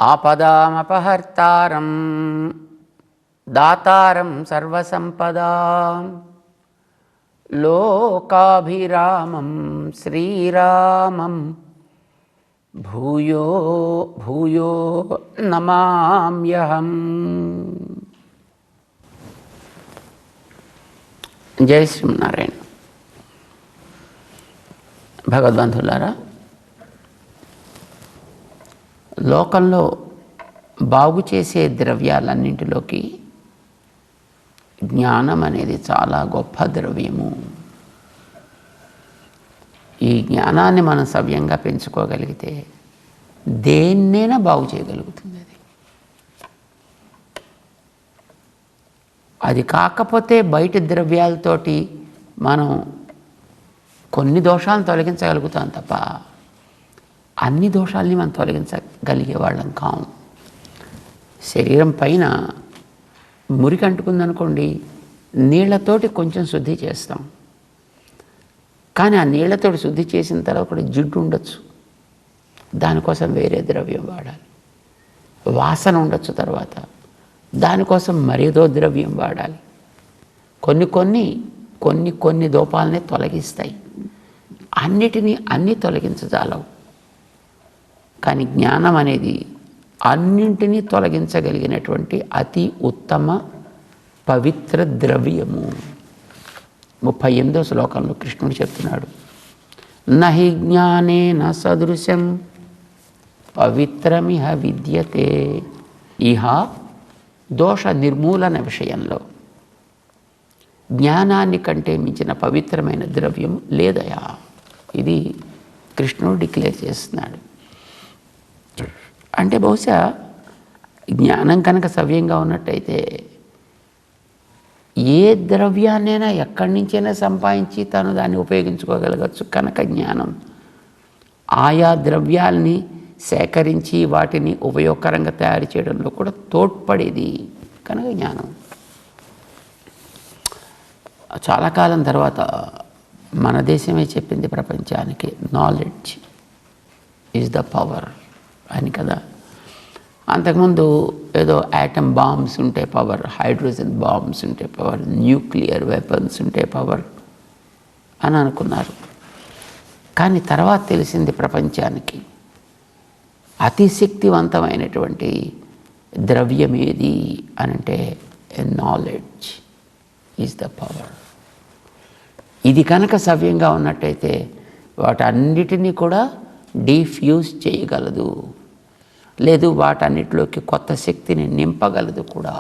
ఆపదామపహర్తారం దాతారం సర్వసంపదాం లోకాభిరామం శ్రీరామం భూయో భూయో నమామ్యహం. జై శ్రీమన్నారాయణ. భగవద్బంధులారా, లోకంలో బాగు చేసే ద్రవ్యాలన్నింటిలోకి జ్ఞానం అనేది చాలా గొప్ప ద్రవ్యము. ఈ జ్ఞానాన్ని మనం సవ్యంగా పెంచుకోగలిగితే దేన్నైనా బాగు చేయగలుగుతుంది. అది కాకపోతే బయట ద్రవ్యాలతోటి మనం కొన్ని దోషాలను తొలగించగలుగుతాం తప్ప అన్ని దోషాలని మనం తొలగించగలిగే వాళ్ళం కాము. శరీరం పైన మురికి అంటుకుందనుకోండి, నీళ్లతోటి కొంచెం శుద్ధి చేస్తాం. కానీ ఆ నీళ్లతోటి శుద్ధి చేసిన తర్వాత కూడా జిడ్డు ఉండొచ్చు, దానికోసం వేరే ద్రవ్యం వాడాలి. వాసన ఉండొచ్చు, తర్వాత దానికోసం మరేదో ద్రవ్యం వాడాలి. కొన్ని దోపాలనే తొలగిస్తాయి, అన్నీ తొలగించజాలవు. కానీ జ్ఞానం అనేది అన్నింటినీ తొలగించగలిగినటువంటి అతి ఉత్తమ పవిత్ర ద్రవ్యము. 38వ శ్లోకంలో కృష్ణుడు చెప్తున్నాడు, నహి జ్ఞానేన సదృశం పవిత్రమిహ విద్యతే. ఇహ దోష నిర్మూలన విషయంలో జ్ఞానాన్ని కంటే మించిన పవిత్రమైన ద్రవ్యం లేదయా. ఇది కృష్ణుడు డిక్లేర్ చేస్తున్నాడు. అంటే బహుశా జ్ఞానం కనుక సవ్యంగా ఉన్నట్టయితే ఏ ద్రవ్యాన్నైనా ఎక్కడి నుంచైనా సంపాదించి తను దాన్ని ఉపయోగించుకోగలగచ్చు. కనుక జ్ఞానం ఆయా ద్రవ్యాల్ని సేకరించి వాటిని ఉపయోగకరంగా తయారు చేయడంలో కూడా తోడ్పడేది కనుక జ్ఞానం. చాలా కాలం తర్వాత మన దేశమే చెప్పింది ప్రపంచానికి, నాలెడ్జ్ ఈజ్ ద పవర్ అని కదా. అంతకుముందు ఏదో యాటమ్ బాంబ్స్ ఉంటే పవర్, హైడ్రోజన్ బాంబ్స్ ఉంటే పవర్, న్యూక్లియర్ వెపన్స్ ఉంటే పవర్ అని అనుకున్నారు. కానీ తర్వాత తెలిసింది ప్రపంచానికి అతి శక్తివంతమైనటువంటి ద్రవ్యం ఏది అనంటే నాలెడ్జ్ ఈజ్ ద పవర్. ఇది కనుక సవ్యంగా ఉన్నట్టయితే వాటన్నిటినీ కూడా డిఫ్యూజ్ చేయగలదు, లేదు వాటన్నిటిలోకి కొత్త శక్తిని నింపగలదు కూడా.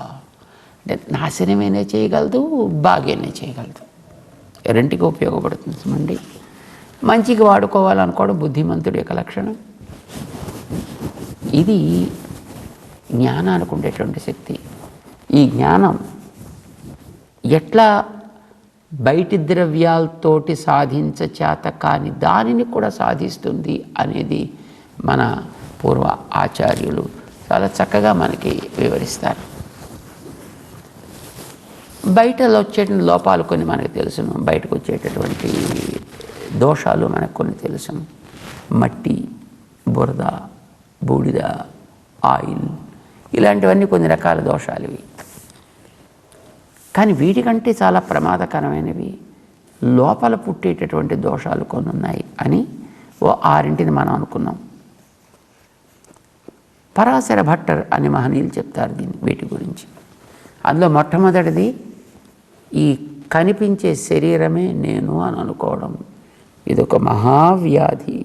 అంటే నాశనమైనా చేయగలదు, బాగానే చేయగలదు. రెంటికి ఉపయోగపడుతుంది అండి. మంచికి వాడుకోవాలనుకోవడం బుద్ధిమంతుడి యొక్క లక్షణం. ఇది జ్ఞానానికి ఉండేటువంటి శక్తి. ఈ జ్ఞానం ఎట్లా బయటి ద్రవ్యాలతోటి సాధించచేత కాని దానిని కూడా సాధిస్తుంది అనేది మన పూర్వ ఆచార్యులు చాలా చక్కగా మనకి వివరిస్తారు. బయటలో వచ్చేటువంటి లోపాలు కొన్ని మనకు తెలుసును, బయటకు వచ్చేటటువంటి దోషాలు మనకు కొన్ని తెలుసును. మట్టి, బురద, బూడిద, ఆయిల్, ఇలాంటివన్నీ కొన్ని రకాల దోషాలు ఇవి. కానీ వీటికంటే చాలా ప్రమాదకరమైనవి లోపల పుట్టేటటువంటి దోషాలు కొన్ని ఉన్నాయి అని ఓ 6 మనం అనుకున్నాం. పరాశర భట్టర్ అని మహనీయులు చెప్తారు వీటి గురించి. అందులో మొట్టమొదటిది ఈ కనిపించే శరీరమే నేను అని అనుకోవడం. ఇదొక మహావ్యాధి.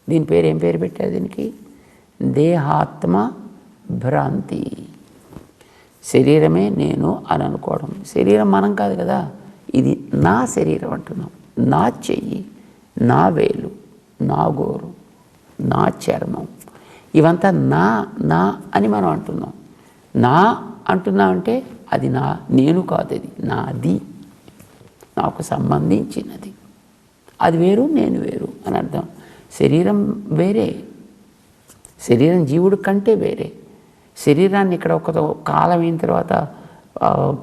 దీని పేరు ఏం పేరు పెట్టారు దీనికి? దేహాత్మ భ్రాంతి. శరీరమే నేను అని అనుకోవడం. శరీరం మనం కాదు కదా, ఇది నా శరీరం అంటున్నాం. నా చెయ్యి, నా వేలు, నా గోరు, నా చర్మం, ఇవంతా నా నా అని మనం అంటున్నాం. నా అంటున్నామంటే అది నేను కాదు, అది నాది, నాకు సంబంధించినది. అది వేరు, నేను వేరు అని అర్థం. శరీరం వేరే, శరీరం జీవుడి కంటే వేరే. శరీరాన్ని ఇక్కడ ఒక కాలం అయిన తర్వాత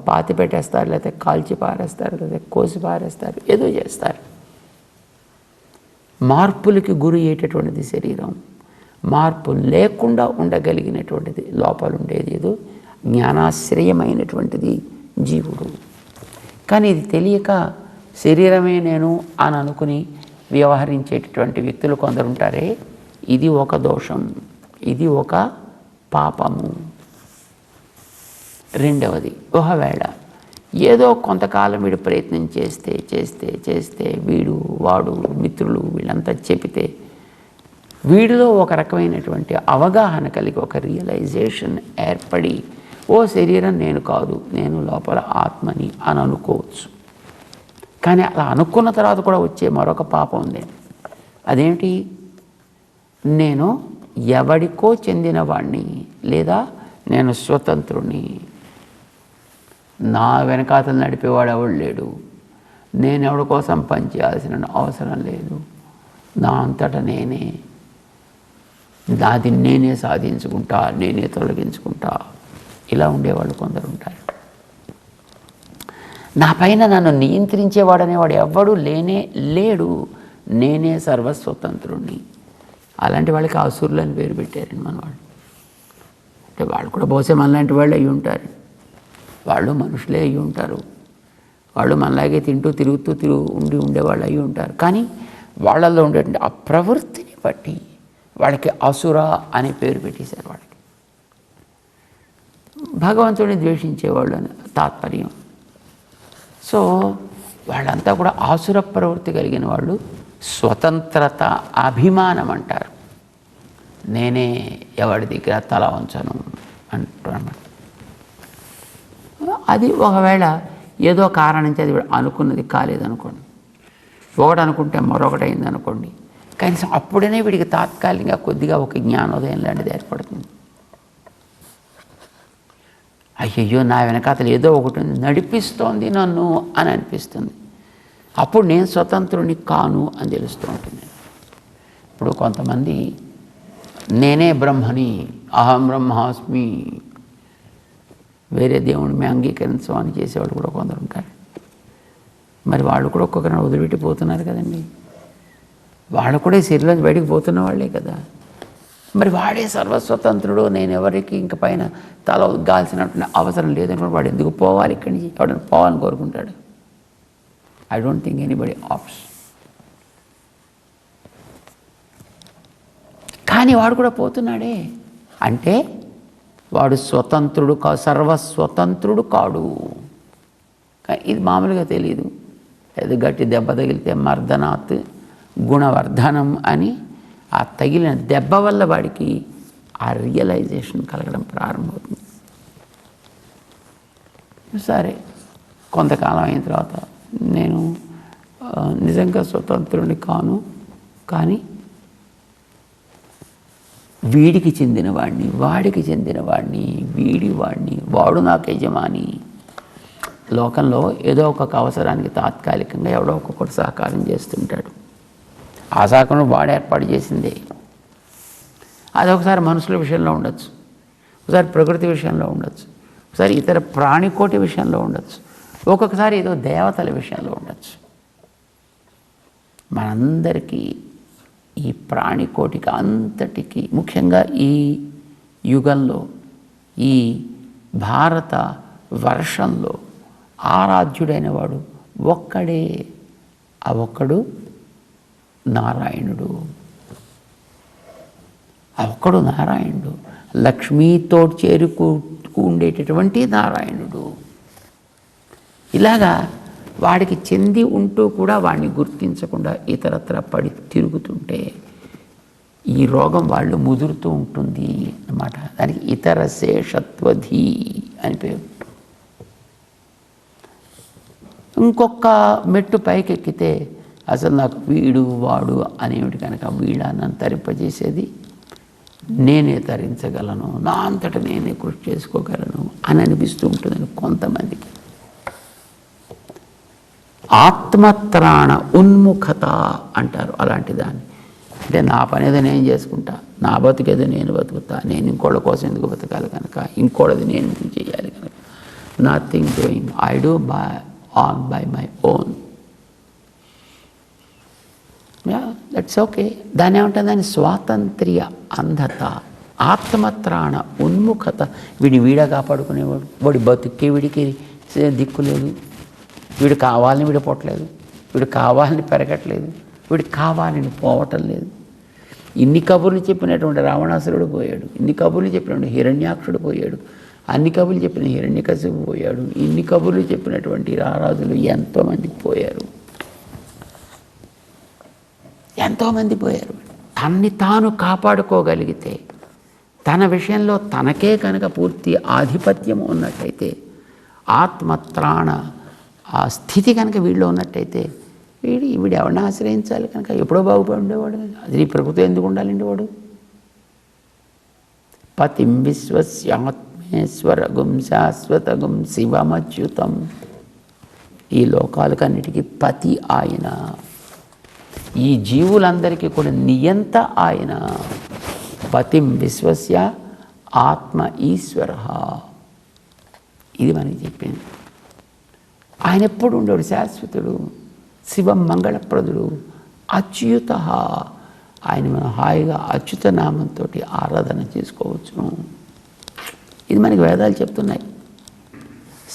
పాతి పెట్టేస్తారు, లేకపోతే కాల్చి పారేస్తారు, లేకపోతే కోసి పారేస్తారు, ఏదో చేస్తారు. మార్పులకి గురి అయ్యేటటువంటిది శరీరం. మార్పు లేకుండా ఉండగలిగినటువంటిది, లోపల ఉండేది ఏదో జ్ఞానాశ్రయమైనటువంటిది జీవుడు. కానీ ఇది తెలియక శరీరమే నేను అని అనుకుని వ్యవహరించేటటువంటి వ్యక్తులు కొందరు ఉంటారే, ఇది ఒక దోషం, ఇది ఒక పాపము. రెండవది, ఒకవేళ ఏదో కొంతకాలం వీడు ప్రయత్నం చేస్తే చేస్తే చేస్తే వీడు వాడు మిత్రులు వీళ్ళంతా చెబితే వీడిలో ఒక రకమైనటువంటి అవగాహన కలిగి ఒక రియలైజేషన్ ఏర్పడి ఓ శరీరం నేను కాదు, నేను లోపల ఆత్మని అని అనుకోవచ్చు. కానీ అలా అనుకున్న తర్వాత కూడా వచ్చే మరొక పాపం ఉంది. అదేంటి? నేను ఎవడికో చెందినవాణ్ణి, లేదా నేను స్వతంత్రుని, నా వెనకాతలు నడిపేవాడు ఎవడు లేడు, నేను ఎవడి కోసం పనిచేయాల్సిన అవసరం లేదు, నా అంతటా నేనే, నాది నేనే సాధించుకుంటా, నేనే తొలగించుకుంటా, ఇలా ఉండేవాళ్ళు కొందరు ఉంటారు. నా పైన నన్ను నియంత్రించేవాడనేవాడు ఎవ్వడూ లేడు, నేనే సర్వస్వతంత్రుణ్ణి. అలాంటి వాళ్ళకి అసురులు అని పేరు పెట్టారండి మన వాళ్ళు. అంటే వాళ్ళు కూడా బహుశా మనలాంటి వాళ్ళు అయ్యి ఉంటారు, వాళ్ళు మనుషులే అయ్యి ఉంటారు, వాళ్ళు మనలాగే తిరుగుతూ ఉండేవాళ్ళు అయ్యి ఉంటారు. కానీ వాళ్ళల్లో ఉండేటువంటి ఆ ప్రవృత్తిని బట్టి వాళ్ళకి అసుర అనే పేరు పెట్టేశారు. వాళ్ళకి భగవంతుడిని ద్వేషించేవాళ్ళు అని తాత్పర్యం. సో వాళ్ళంతా కూడా ఆసుర ప్రవృత్తి కలిగిన వాళ్ళు. స్వతంత్రత అభిమానం అంటారు. నేనే ఎవరి దగ్గర తల వంచను అంటున్నాను. అది ఒకవేళ ఏదో కారణం చేసి అనుకున్నది కాలేదనుకోండి, ఒకటి అనుకుంటే మరొకటి అయింది అనుకోండి, కనీసం అప్పుడనే వీడికి తాత్కాలికంగా కొద్దిగా ఒక జ్ఞానోదయం లాంటిది ఏర్పడుతుంది. అయ్యయ్యో, నా వెనకాతలు ఏదో ఒకటి నడిపిస్తోంది నన్ను అని అనిపిస్తుంది. అప్పుడు నేను స్వతంత్రుని కాను అని తెలుస్తూ ఉంటుంది. ఇప్పుడు కొంతమంది నేనే బ్రహ్మని, అహం బ్రహ్మాస్మి, వేరే దేవుడిని మేము అంగీకరించమని చేసేవాళ్ళు కూడా కొందరు ఉంటారు. మరి వాళ్ళు కూడా ఒక్కొక్కరిని వదిలిపెట్టి పోతున్నారు కదండి. వాళ్ళు కూడా ఈ శరీరంలో బయటికి పోతున్న వాళ్ళే కదా. మరి వాడే సర్వస్వతంత్రుడు, నేను ఎవరికి ఇంక పైన తల ఉగ్గాల్సినటువంటి అవసరం లేదనుకుంటే వాడు ఎందుకు పోవాలి ఇక్కడి నుంచి? ఎవడైనా పోవాలని కోరుకుంటాడు? I don't think anybody opts. కానీ వాడు కూడా పోతున్నాడే అంటే వాడు స్వతంత్రుడు సర్వస్వతంత్రుడు కాడు. ఇది మామూలుగా తెలియదు. అది గట్టి దెబ్బ తగిలితే మర్దనాత్ గుణవర్ధనం అని ఆ తగిలిన దెబ్బ వల్ల వాడికి ఆ రియలైజేషన్ కలగడం ప్రారంభమవుతుంది. సరే, కొంతకాలం అయిన తర్వాత నేను నిజంగా స్వతంత్రుని కాను, కానీ వీడికి చెందినవాడిని, వాడికి చెందినవాడిని, వాడిని, వాడు నాకు యజమాని. లోకంలో ఏదో ఒక అవసరానికి తాత్కాలికంగా ఎవడో ఒక్కొక్కటి సహకారం చేస్తుంటాడు. ఆ సహకారం వాడు ఏర్పాటు చేసిందే. అదొకసారి మనుషుల విషయంలో ఉండొచ్చు, ఒకసారి ప్రకృతి విషయంలో ఉండొచ్చు, ఒకసారి ఇతర ప్రాణికోటి విషయంలో ఉండొచ్చు, ఒక్కొక్కసారి ఏదో దేవతల విషయంలో ఉండొచ్చు. మనందరికీ ఈ ప్రాణికోటికి అంతటికి, ముఖ్యంగా ఈ యుగంలో, ఈ భారత వర్షంలో ఆరాధ్యుడైన వాడు ఒక్కడే. ఆ ఒక్కడు నారాయణుడు. ఆ ఒక్కడు నారాయణుడు, లక్ష్మీతో ఉండేటటువంటి నారాయణుడు. ఇలాగా వాడికి చెంది ఉంటూ కూడా వాడిని గుర్తించకుండా ఇతరత్ర పడి తిరుగుతుంటే ఈ రోగం వాళ్ళు ముదురుతూ ఉంటుంది అన్నమాట. దానికి ఇతర శేషత్వధి అని పేరు. ఇంకొక మెట్టు పైకెక్కితే అసలు నాకు వీడు వాడు అనేవి కనుక వీళ్ళ నన్ను తరింపజేసేది నేనే తరించగలను, నా అంతటా నేనే కృషి చేసుకోగలను అని అనిపిస్తూ ఉంటుందని కొంతమందికి. ఆత్మత్రాణ ఉన్ముఖత అంటారు అలాంటి దాన్ని. అంటే నా పని ఏదో నేను చేసుకుంటా, నా బతుకేదో నేను బతుకుతా, నేను ఇంకోళ్ళ కోసం ఎందుకు బతకాలి కనుక, ఇంకోళ్ళది నేను ఎందుకు చేయాలి కనుక, nothing doing, I do by my own. That's okay. దాని ఏమంటుంది? దాని స్వాతంత్ర్య అంధత, ఆత్మత్రాణ ఉన్ముఖత. వీడా కాపాడుకునేవాడు, వాడి బతుక్కే వీడికి దిక్కు లేదు, వీడు కావాలని వీడు పుట్టలేదు, వీడు కావాలని పెరగట్లేదు, వీడు కావాలని పోవటం లేదు. ఇన్ని కబుర్లు చెప్పినటువంటి రావణాసురుడు పోయాడు, ఇన్ని కబుర్లు చెప్పినటువంటి హిరణ్యాక్షుడు పోయాడు, అన్ని కబుర్లు చెప్పిన హిరణ్యకశిపు పోయాడు, ఇన్ని కబుర్లు చెప్పినటువంటి రారాజులు ఎంతోమంది పోయారు, ఎంతోమంది పోయారు. తన్ని తాను కాపాడుకోగలిగితే, తన విషయంలో తనకే కనుక పూర్తి ఆధిపత్యం ఉన్నట్టయితే, ఆత్మత్రాణ ఆ స్థితి కనుక వీడిలో ఉన్నట్టయితే, వీడు ఎవరిని ఆశ్రయించాలి కనుక ఎప్పుడో బాగుపడి ఉండేవాడు. అది నీ ప్రభుత్వం ఎందుకు ఉండాలండి వాడు? పతిం విశ్వస్యాత్మేశ్వరగుం శాశ్వతగుం శివమచ్యుతం. ఈ లోకాలకన్నిటికీ పతి ఆయన, ఈ జీవులందరికీ కూడా నియంత ఆయన. పతిం విశ్వస్య ఆత్మ ఈశ్వర. ఇది మనకి చెప్పింది. ఆయన ఎప్పుడు ఉండేవాడు? శాశ్వతుడు, శివం మంగళప్రదుడు, అచ్యుత. ఆయన మనం హాయిగా అచ్యుత నామంతో ఆరాధన చేసుకోవచ్చును. ఇది మనకి వేదాలు చెప్తున్నాయి.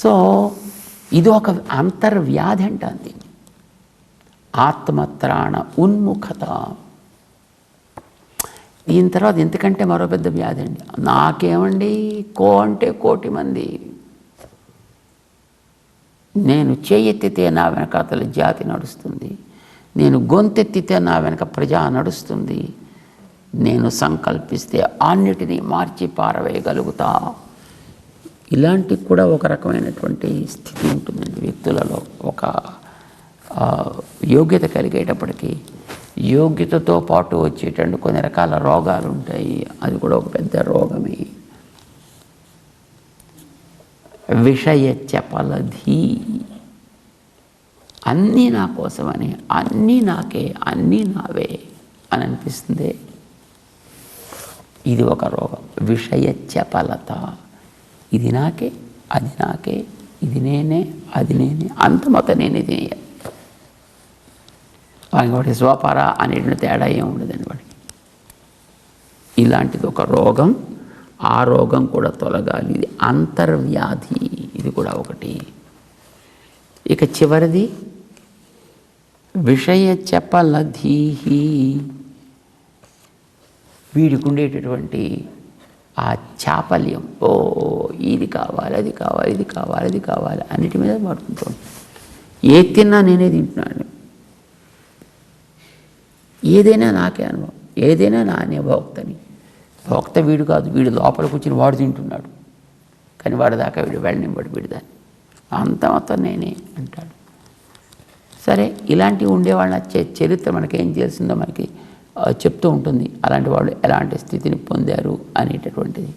సో ఇది ఒక అంతర్వ్యాధి అంటుంది, ఆత్మత్రాణ ఉన్ముఖత. దీని తర్వాత ఇంతకంటే మరో పెద్ద వ్యాధి అండి. నాకేమండి అంటే కోటి మంది, నేను చేయెత్తితే నా వెనకాతల జాతి నడుస్తుంది, నేను గొంతెత్తితే నా వెనక ప్రజా నడుస్తుంది, నేను సంకల్పిస్తే అన్నిటినీ మార్చి పారవేయగలుగుతా. ఇలాంటి కూడా ఒక రకమైనటువంటి స్థితి ఉంటుందండి వ్యక్తులలో. ఒక యోగ్యత కలిగేటప్పటికీ యోగ్యతతో పాటు వచ్చేటందుకు కొన్ని రకాల రోగాలు ఉంటాయి. అది కూడా ఒక పెద్ద రోగమే. విషయ చపలధి. అన్నీ నా కోసమని, అన్నీ నాకే, అన్నీ నావే అని అనిపిస్తుంది. ఇది ఒక రోగం, విషయ చపలత. ఇది నాకే, అది నాకే, ఇది నేనే, అది నేనే, అంత మొత్తం నేనే చేయాలి. వాడి స్వపర అనేటువంటి తేడా ఏమి ఉండదండి వాడికి. ఇలాంటిది ఒక రోగం. ఆ రోగం కూడా తొలగాలి. ఇది అంతర్వ్యాధి. ఇది కూడా ఒకటి. ఇక చివరిది విషయ చపలధీహి. వీడికి ఉండేటటువంటి ఆ చాపల్యం, ఇది కావాలి, అది కావాలి, ఇది కావాలి, అది కావాలి, అన్నిటి మీద పడుకుంటాడు. ఏది తిన్నా నేనే తింటున్నాను, ఏదైనా నాకే అనుభవం, ఏదైనా నానే భోక్తని. భోక్త వీడు కాదు, వీడు లోపల కూర్చుని వాడు తింటున్నాడు, కానీ వాడి దాకా వీడు వెళ్ళనివ్వడు వీడిదాన్ని. అంత మొత్తం నేనే అంటాడు. సరే, ఇలాంటివి ఉండేవాళ్ళ చరిత్ర మనకేం చేసిందో మనకి చెప్తూ ఉంటుంది. అలాంటి వాళ్ళు ఎలాంటి స్థితిని పొందారు అనేటటువంటిది.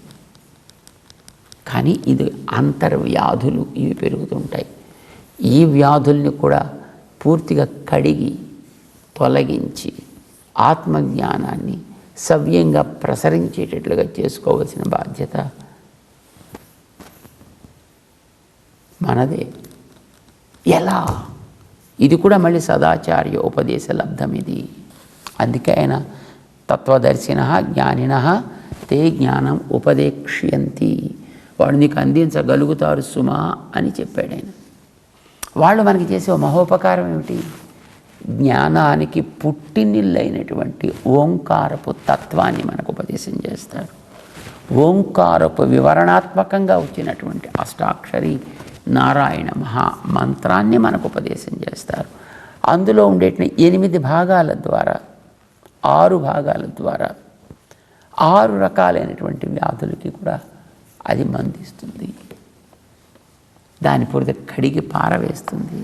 కానీ ఇది అంతర్వ్యాధులు, ఇవి పెరుగుతుంటాయి. ఈ వ్యాధుల్ని కూడా పూర్తిగా కడిగి తొలగించి ఆత్మజ్ఞానాన్ని సవ్యంగా ప్రసరించేటట్లుగా చేసుకోవాల్సిన బాధ్యత మనదే. ఎలా? ఇది కూడా మళ్ళీ సదాచార్య ఉపదేశ లబ్ధం. ఇది అందుకే ఆయన తత్వదర్శిన జ్ఞానిన తే జ్ఞానం ఉపదేక్ష్యంతి. వాడు నీకు అందించగలుగుతారు సుమా అని చెప్పాడు ఆయన. వాళ్ళు మనకి చేసే మహోపకారం ఏమిటి? జ్ఞానానికి పుట్టినిల్లైనటువంటి ఓంకారపు తత్వాన్ని మనకు ఉపదేశం చేస్తారు. ఓంకారపు వివరణాత్మకంగా వచ్చినటువంటి అష్టాక్షరి నారాయణ మహామంత్రాన్ని మనకు ఉపదేశం చేస్తారు. అందులో ఉండేటి 8 భాగాల ద్వారా, 6 భాగాల ద్వారా 6 రకాలైనటువంటి వ్యాధులకి కూడా అది మందిస్తుంది. దాని పూర్తి కడిగి పారవేస్తుంది.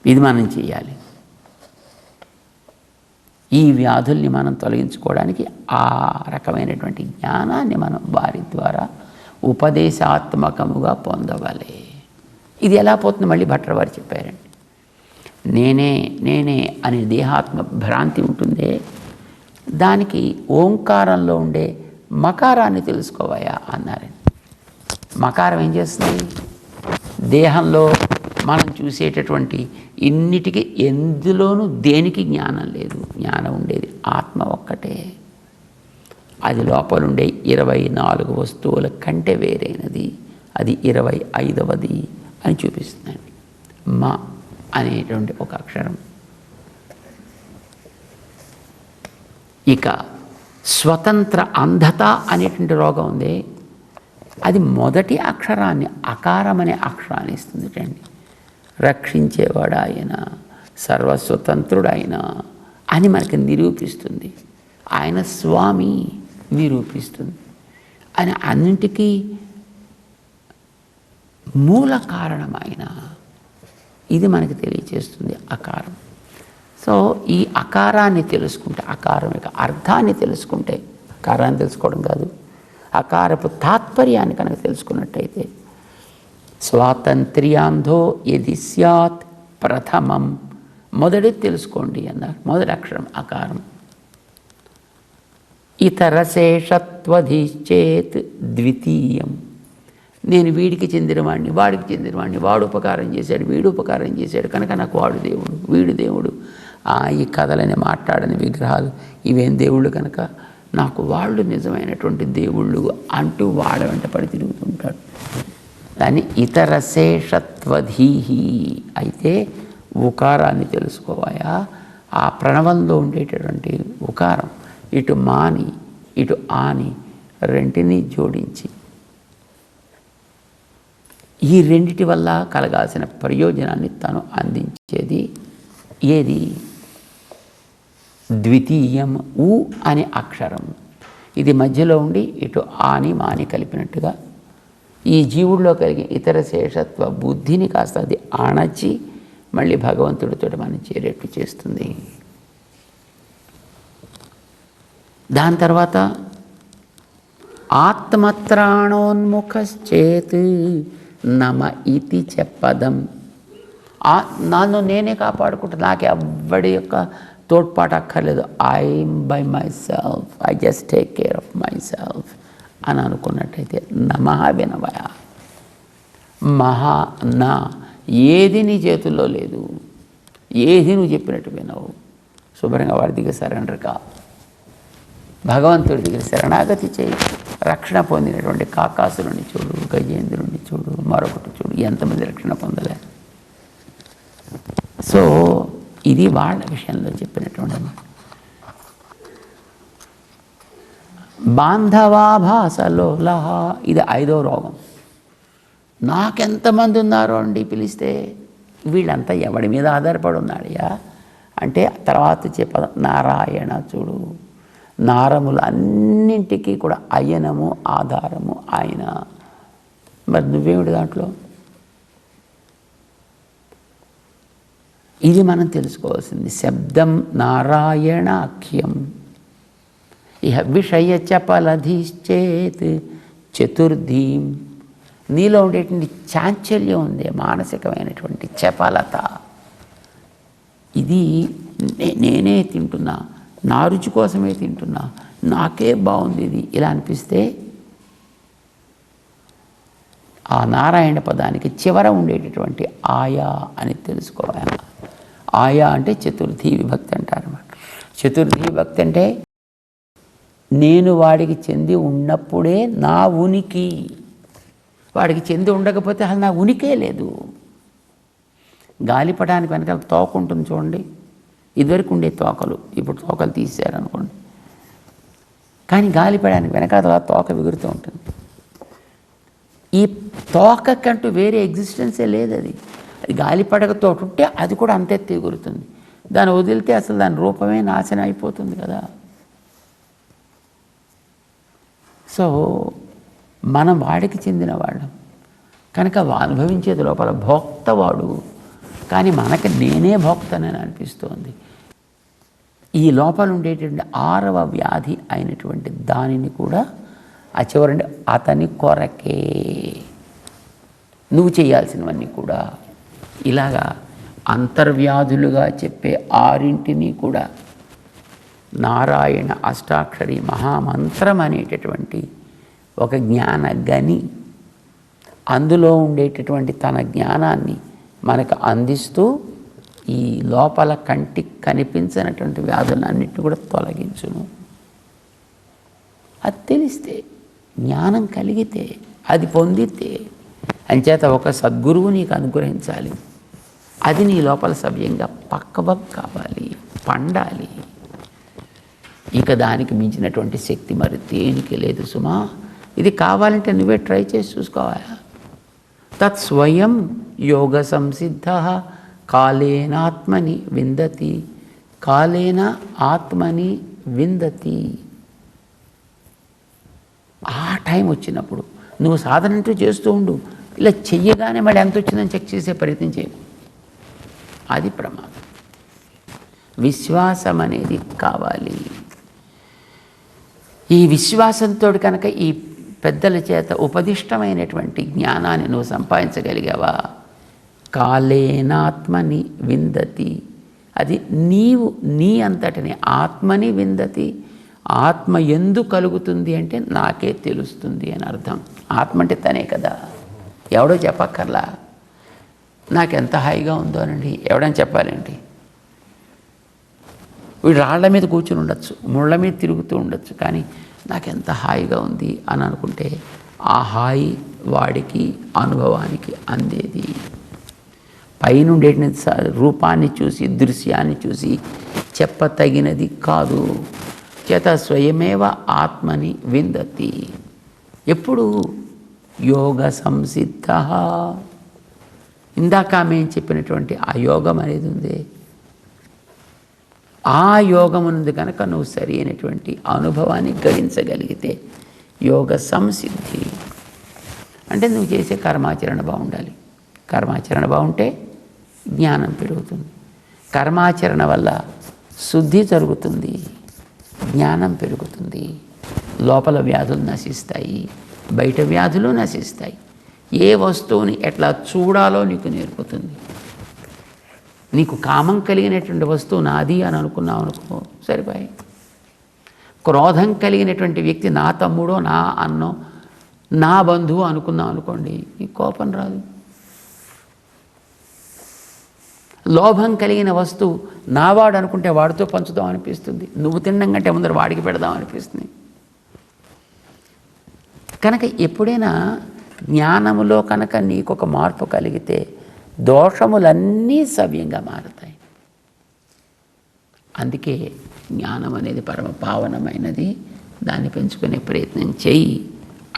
ఇది మనం చేయాలి. ఈ వ్యాధుల్ని మనం తొలగించుకోవడానికి ఆ రకమైనటువంటి జ్ఞానాన్ని మనం వారి ద్వారా ఉపదేశాత్మకముగా పొందవాలి. ఇది ఎలా పోతుంది? మళ్ళీ భట్టర్ వారు చెప్పారండి. నేనే నేనే అనే దేహాత్మ భ్రాంతి ఉంటుందే, దానికి ఓంకారంలో ఉండే మకారాన్ని తెలుసుకోవయా అన్నారండి. మకారం ఏం చేస్తుంది? దేహంలో మనం చూసేటటువంటి ఇన్నిటికీ ఎందులోనూ దేనికి జ్ఞానం లేదు. జ్ఞానం ఉండేది ఆత్మ ఒక్కటే. అది లోపలుండే 24 వస్తువుల కంటే వేరైనది, అది 25వది అని చూపిస్తుందండి. మా అనేటువంటి ఒక అక్షరం. ఇక స్వతంత్ర అంధత అనేటువంటి రోగం ఉంది, అది మొదటి అక్షరాన్ని అకారం అనే అక్షరాన్ని ఇస్తుంది అండి. రక్షించేవాడు ఆయన, సర్వస్వతంత్రుడైన అని మనకి నిరూపిస్తుంది. ఆయన స్వామి నిరూపిస్తుంది. ఆయన అన్నింటికీ మూల కారణమైన ఇది మనకి తెలియచేస్తుంది అకారం. సో ఈ అకారాన్ని తెలుసుకుంటే, అకారం యొక్క అర్థాన్ని తెలుసుకుంటే, అకారాన్ని తెలుసుకోవడం కాదు, అకారపు తాత్పర్యాన్ని కనుక తెలుసుకున్నట్టయితే, స్వాతంత్ర్యాంధో యది స్యాత్ ప్రథమం, మొదటి తెలుసుకోండి అన్నారు. మొదటి అక్షరం అకారం. ఇతరశేషత్వధిశ్చేత్ ద్వితీయం, నేను వీడికి చెందినవాడిని, వాడికి చెందినవాడిని, వాడు ఉపకారం చేశాడు, వీడు ఉపకారం చేశాడు కనుక నాకు వాడు దేవుడు, వీడు దేవుడు, ఈ కథలని మాట్లాడని విగ్రహాలు ఇవేం దేవుళ్ళు కనుక నాకు వాళ్ళు నిజమైనటువంటి దేవుళ్ళు అంటూ వాళ్ళ వెంట పడి తిరుగుతుంటాడు. దాన్ని ఇతరశేషత్వధీహి. అయితే ఉకారాన్ని తెలుసుకోవాయా, ఆ ప్రణవంలో ఉండేటటువంటి ఉకారం ఇటు మాని ఇటు ఆని రెంటిని జోడించి ఈ రెండిటి వల్ల కలగాల్సిన ప్రయోజనాన్ని తను అందించేది ఏది? ద్వితీయం ఉ అనే అక్షరం. ఇది మధ్యలో ఉండి ఇటు ఆని మాని కలిపినట్టుగా ఈ జీవుల్లో కలిగే ఇతర శేషత్వ బుద్ధిని కాస్త అది అణచి మళ్ళీ భగవంతుడితో మనం చేరేట్టు చేస్తుంది. దాని తర్వాత ఆత్మత్రాణోన్ముఖశ్చేత్ నమ ఇతి చెప్పదం. నన్ను నేనే కాపాడుకుంటా, నాకు ఎవ్వడి యొక్క తోడ్పాటు అక్కర్లేదు, I'm by my self, I just take care of my self అని అనుకున్నట్టయితే నమః వినవయ. మహా నా, ఏది నీ చేతుల్లో లేదు, ఏది నువ్వు చెప్పినట్టు వినవు, శుభ్రంగా వాడి దగ్గర సరెండర్ కా, భగవంతుడి దగ్గర శరణాగతి చేయి. రక్షణ పొందినటువంటి కాకాసురుని చూడు, గజేంద్రుని చూడు, మరొకటి చూడు, ఎంతమంది రక్షణ పొందలే. సో ఇది వాళ్ళ విషయంలో చెప్పినటువంటి మాట. బాంధవాభాసలోలహ, ఇది 5వ రోగం. నాకెంతమంది ఉన్నారో అండి పిలిస్తే, వీళ్ళంతా ఎవడి మీద ఆధారపడి ఉన్నాడయ్యా అంటే తర్వాత చెప్ప నారాయణ చూడు, నారములన్నింటికీ కూడా అయనము ఆధారము ఆయన. మరి నువ్వేమిటి దాంట్లో? ఇది మనం తెలుసుకోవాల్సింది. శబ్దం నారాయణాఖ్యం ఇహ విషయ చపలధిశ్చేత్ చతుర్థీం. నీలో ఉండేటువంటి చాంచల్యం ఉంది, మానసికమైనటువంటి చపలత. ఇది నేనే తింటున్నా, నా రుచి కోసమే తింటున్నా, నాకే బాగుంది ఇది, ఇలా అనిపిస్తే ఆ నారాయణ పదానికి చివర ఉండేటటువంటి ఆయా అని తెలుసుకోవాలి. ఆయా అంటే చతుర్థి విభక్తి అంటారన్నమాట. చతుర్థి విభక్తి అంటే నేను వాడికి చెంది ఉన్నప్పుడే నా ఉనికి, వాడికి చెంది ఉండకపోతే అసలు నా ఉనికే లేదు. గాలిపటానికి వెనకాల తోక ఉంటుంది చూడండి, ఇదివరకు ఉండే తోకలు, ఇప్పుడు తోకలు తీసారనుకోండి, కానీ గాలిపటానికి వెనకాల తోక ఎగురుతూ ఉంటుంది. ఈ తోకకంటూ వేరే ఎగ్జిస్టెన్సే లేదు. అది గాలిపడకతో ఉంటే అది కూడా అంతే ఎగురుతుంది. దాన్ని వదిలితే అసలు దాని రూపమే నాశనం అయిపోతుంది కదా. సో మనం వాడికి చెందిన వాళ్ళం కనుక అనుభవించేది లోపల భోక్తవాడు, కానీ మనకి నేనే భోక్తనని అనిపిస్తోంది. ఈ లోపల ఉండేటువంటి 6వ వ్యాధి అయినటువంటి దానిని కూడా ఆ చివరండి అతని కొరకే నువ్వు చేయాల్సినవన్నీ కూడా ఇలాగా అంతర్వ్యాధులుగా చెప్పే 6 కూడా నారాయణ అష్టాక్షరి మహామంత్రం అనేటటువంటి ఒక జ్ఞాన గని, అందులో ఉండేటటువంటి తన జ్ఞానాన్ని మనకు అందిస్తూ ఈ లోపల కంటికి కనిపించినటువంటి వ్యాధులన్నింటినీ కూడా తొలగించును. అది తెలిస్తే, జ్ఞానం కలిగితే, అది పొందితే, అంచేత ఒక సద్గురువు నీకు అనుగ్రహించాలి. అది నీ లోపల సవ్యంగా పక్కబక్ కావాలి, పండాలి. ఇక దానికి మించినటువంటి శక్తి మరి దేనికి లేదు సుమా. ఇది కావాలంటే నువ్వే ట్రై చేసి చూసుకోవాలా. తత్స్వయం యోగ సంసిద్ధ కాలేనాత్మని విందతి, కాలేన ఆత్మని విందతి. ఆ టైం వచ్చినప్పుడు నువ్వు సాధన అంటూ చేస్తూ ఉండు. ఇలా చెయ్యగానే మళ్ళీ ఎంత వచ్చిందని చెక్ చేసే ప్రయత్నం చేయి. అది ప్రమాదం. విశ్వాసం అనేది కావాలి. ఈ విశ్వాసంతో కనుక ఈ పెద్దల చేత ఉపదిష్టమైనటువంటి జ్ఞానాన్ని నువ్వు సంపాదించగలిగావా, కాలేనాత్మని విందతి. అది నీవు నీ అంతటిని ఆత్మని విందతి. ఆత్మ ఎందుకు కలుగుతుంది అంటే నాకే తెలుస్తుంది అని అర్థం. ఆత్మ అంటే తనే కదా, ఎవడో చెప్పక్కర్లా. నాకెంత హాయిగా ఉందోనండి ఎవడని చెప్పాలండి. వీడు రాళ్ల మీద కూర్చుని ఉండొచ్చు, ముళ్ళ మీద తిరుగుతూ ఉండొచ్చు, కానీ నాకెంత హాయిగా ఉంది అని అనుకుంటే ఆ హాయి వాడికి అనుభవానికి అందేది. పైనుండే రూపాన్ని చూసి, దృశ్యాన్ని చూసి చెప్పతగినది కాదు. చేత స్వయమేవ ఆత్మని విందతి. ఎప్పుడు యోగ సంసిద్ధ. ఇందాక మేము చెప్పినటువంటి ఆ యోగం అనేది ఉంది. ఆ యోగమునందు కనుక నువ్వు సరి అయినటువంటి అనుభవాన్ని గ్రహించగలిగితే యోగ సంసిద్ధి అంటే నువ్వు చేసే కర్మాచరణ బాగుండాలి. కర్మాచరణ బాగుంటే జ్ఞానం పెరుగుతుంది. కర్మాచరణ వల్ల శుద్ధి జరుగుతుంది, జ్ఞానం పెరుగుతుంది. లోపల వ్యాధులు నశిస్తాయి, బయట వ్యాధులు నశిస్తాయి. ఏ వస్తువుని ఎట్లా చూడాలో నీకు నేర్పుతుంది. నీకు కామం కలిగినటువంటి వస్తువు నాది అని అనుకున్నావు అనుకో, సరిపోయి. క్రోధం కలిగినటువంటి వ్యక్తి నా తమ్ముడో నా అన్నో నా బంధువు అనుకున్నావు అనుకోండి, ఈ కోపం రాదు. లోభం కలిగిన వస్తువు నావాడు అనుకుంటే వాడితో పంచుదాం అనిపిస్తుంది. నువ్వు తినడం కంటే ముందర వాడికి పెడదాం అనిపిస్తుంది. కనుక ఎప్పుడైనా జ్ఞానములో కనుక నీకొక మార్పు కలిగితే దోషములన్నీ సవ్యంగా మారుతాయి. అందుకే జ్ఞానం అనేది పరమ పావనమైనది. దాన్ని పెంచుకునే ప్రయత్నం చెయ్యి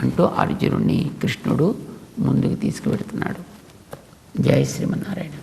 అంటూ అర్జునుడిని కృష్ణుడు ముందుకు తీసుకువెడుతున్నాడు. జై శ్రీమన్నారాయణ.